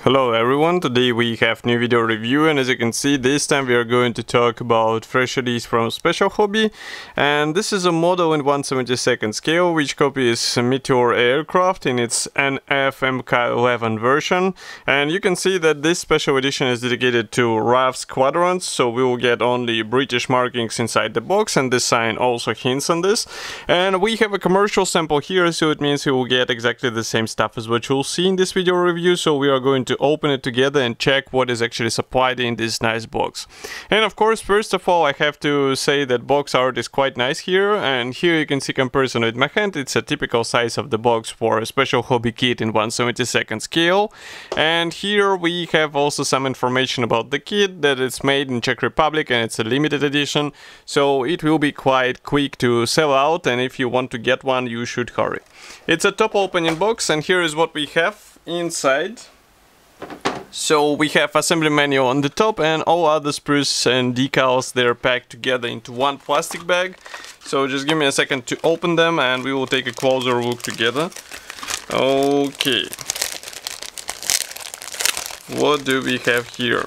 Hello everyone, today we have new video review, and as you can see, this time we are going to talk about fresh release from Special Hobby. And this is a model in 1/72nd scale which copies Meteor aircraft in its RAF Mk.11 version. And you can see that this special edition is dedicated to RAF Squadrons, so we will get only British markings inside the box, and this sign also hints on this. And we have a commercial sample here, so it means we will get exactly the same stuff as what you'll see in this video review. So we are going to open it together and check what is actually supplied in this nice box. And of course, first of all, I have to say that box art is quite nice here, and here you can see comparison with my hand. It's a typical size of the box for a Special Hobby kit in 1/72nd scale. And here we have also some information about the kit, that it's made in Czech Republic and it's a limited edition, so it will be quite quick to sell out, and if you want to get one you should hurry. It's a top opening box, and here is what we have inside. So we have assembly manual on the top, and all other sprues and decals, they're packed together into one plastic bag. So just give me a second to open them and we will take a closer look together. Okay. What do we have here?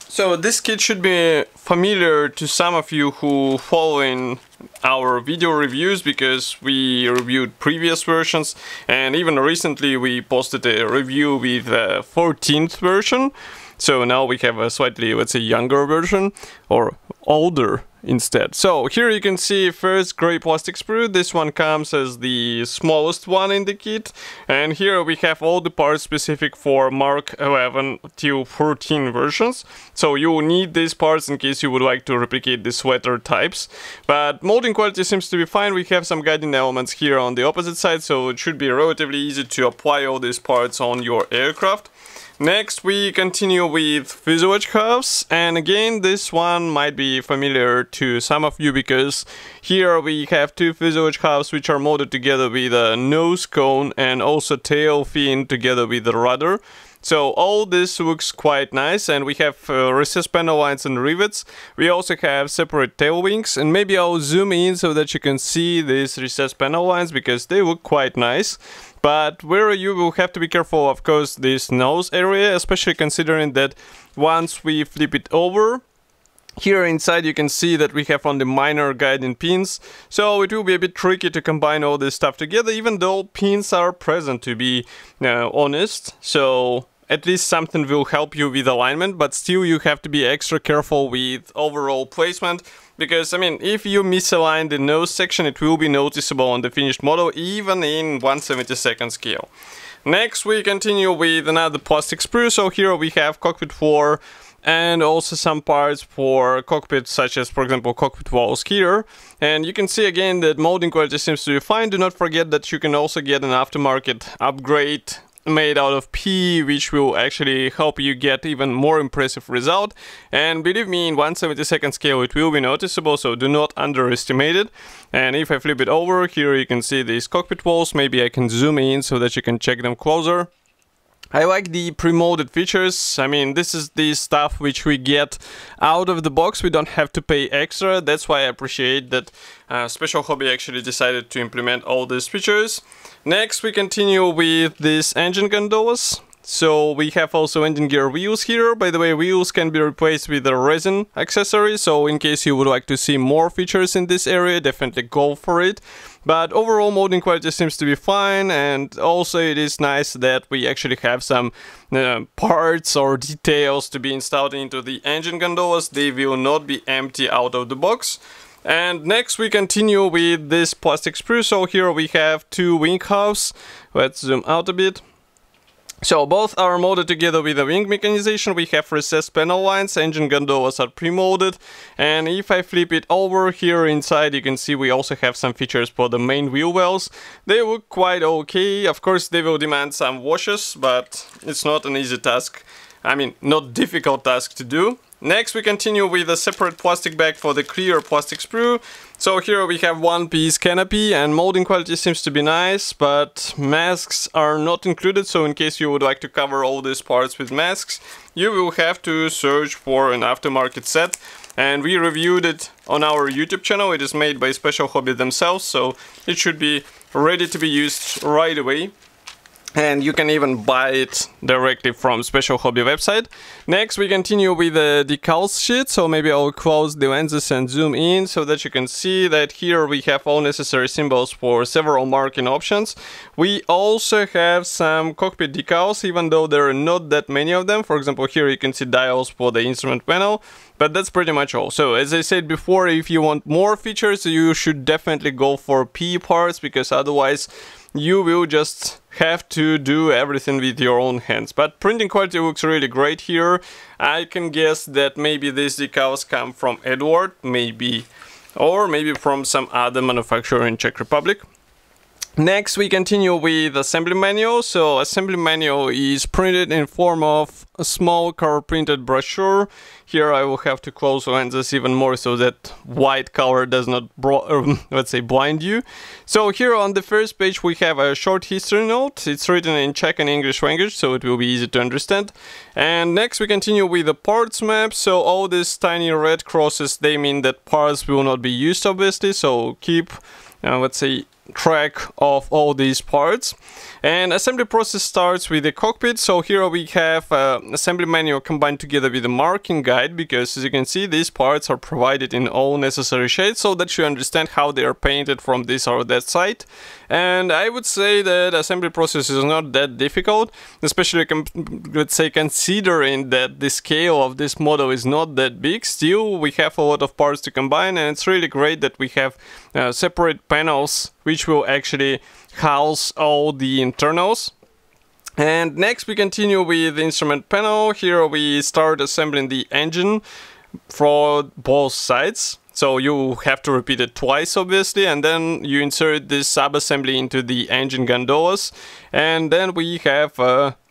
So this kit should be familiar to some of you who following our video reviews, because we reviewed previous versions, and even recently we posted a review with the 14th version. So now we have a slightly, let's say, younger version, or older instead. So here you can see first gray plastic sprue. This one comes as the smallest one in the kit, and here we have all the parts specific for Mark 11 till 14 versions. So you will need these parts in case you would like to replicate the sweater types. But molding quality seems to be fine. We have some guiding elements here on the opposite side, so it should be relatively easy to apply all these parts on your aircraft. Next we continue with fuselage halves, and again this one might be familiar to some of you, because here we have two fuselage halves which are molded together with a nose cone and also tail fin together with the rudder. So all this looks quite nice, and we have recessed panel lines and rivets. We also have separate tail wings, and maybe I'll zoom in so that you can see these recessed panel lines because they look quite nice. But where you will have to be careful, of course, this nose area, especially considering that once we flip it over, here inside you can see that we have only minor guiding pins, so it will be a bit tricky to combine all this stuff together, even though pins are present, to be honest. So at least something will help you with alignment, but still you have to be extra careful with overall placement, because I mean, if you misalign the nose section, it will be noticeable on the finished model, even in 1/72nd scale. Next we continue with another plastic sprue. So here we have cockpit floor and also some parts for cockpit, such as, for example, cockpit walls here. And you can see again that molding quality seems to be fine. Do not forget that you can also get an aftermarket upgrade made out of P, which will actually help you get even more impressive result. And believe me, in 1/72nd scale it will be noticeable, so do not underestimate it. And if I flip it over, here you can see these cockpit walls. Maybe I can zoom in so that you can check them closer. I like the pre-molded features. I mean, this is the stuff which we get out of the box. We don't have to pay extra. That's why I appreciate that Special Hobby actually decided to implement all these features. Next we continue with these engine gondolas. So we have also engine gear wheels here. By the way, wheels can be replaced with a resin accessory, so in case you would like to see more features in this area, definitely go for it. But overall molding quality seems to be fine, and also it is nice that we actually have some parts or details to be installed into the engine gondolas. They will not be empty out of the box. And next we continue with this plastic sprue. So here we have two wing halves. Let's zoom out a bit. So both are molded together with a wing mechanization. We have recessed panel lines, engine gondolas are pre-molded, and if I flip it over, here inside you can see we also have some features for the main wheel wells. They look quite okay. Of course they will demand some washes, but it's not an easy task. I mean, not difficult task to do. Next we continue with a separate plastic bag for the clear plastic sprue. So here we have one piece canopy, and molding quality seems to be nice, but masks are not included, so in case you would like to cover all these parts with masks, you will have to search for an aftermarket set. And we reviewed it on our YouTube channel. It is made by Special Hobby themselves, so it should be ready to be used right away. And you can even buy it directly from Special Hobby website. Next, we continue with the decals sheet. So maybe I'll close the lenses and zoom in so that you can see that here we have all necessary symbols for several marking options. We also have some cockpit decals, even though there are not that many of them. For example, here you can see dials for the instrument panel. But that's pretty much all. So as I said before, if you want more features, you should definitely go for P parts, because otherwise you will just have to do everything with your own hands. But printing quality looks really great here. I can guess that maybe these decals come from Edward, maybe, or maybe from some other manufacturer in Czech Republic. Next, we continue with assembly manual. So assembly manual is printed in form of a small color printed brochure. Here I will have to close the lenses even more so that white color does not, let's say, blind you. So here on the first page we have a short history note. It's written in Czech and English language, so it will be easy to understand. And next we continue with the parts map. So all these tiny red crosses, they mean that parts will not be used, obviously. So keep, let's say, track of all these parts. And assembly process starts with the cockpit. So here we have assembly manual combined together with a marking guide, because as you can see, these parts are provided in all necessary shades so that you understand how they are painted from this or that side. And I would say that assembly process is not that difficult, especially let's say considering that the scale of this model is not that big. Still, we have a lot of parts to combine, and it's really great that we have separate panels which will actually house all the internals. And next we continue with the instrument panel. Here we start assembling the engine for both sides. So you have to repeat it twice, obviously, and then you insert this sub-assembly into the engine gondolas. And then we have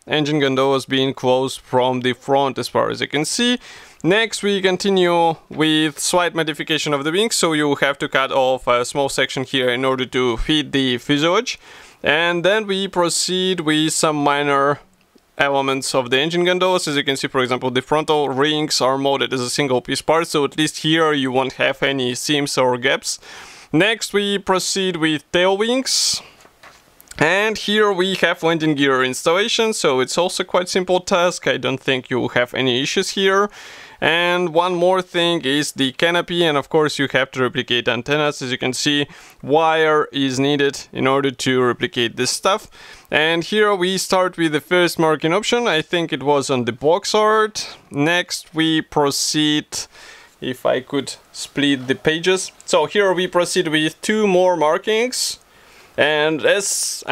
engine gondolas being closed from the front, as far as you can see. Next, we continue with slight modification of the wings, so you have to cut off a small section here in order to fit the fuselage. And then we proceed with some minor elements of the engine gondolas. As you can see, for example, the frontal rings are molded as a single piece part, so at least here you won't have any seams or gaps. Next, we proceed with tail wings. And here we have landing gear installation, so it's also quite simple task. I don't think you will have any issues here. And one more thing is the canopy, and of course you have to replicate antennas. As you can see, wire is needed in order to replicate this stuff. And here we start with the first marking option. I think it was on the box art. Next we proceed, if I could split the pages. So here we proceed with two more markings. And as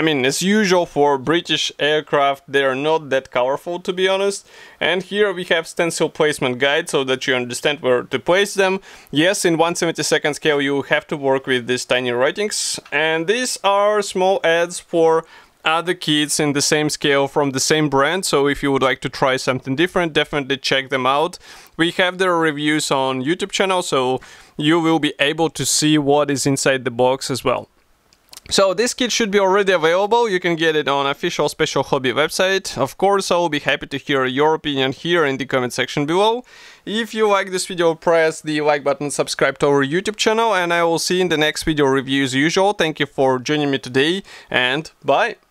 usual for British aircraft, they are not that colorful, to be honest. And here we have stencil placement guide so that you understand where to place them. Yes, in 1/72 scale you have to work with these tiny writings. And these are small ads for other kits in the same scale from the same brand. So if you would like to try something different, definitely check them out. We have their reviews on YouTube channel, so you will be able to see what is inside the box as well. So this kit should be already available. You can get it on official Special Hobby website. Of course, I will be happy to hear your opinion here in the comment section below. If you like this video, press the like button, subscribe to our YouTube channel, and I will see you in the next video review as usual. Thank you for joining me today, and bye!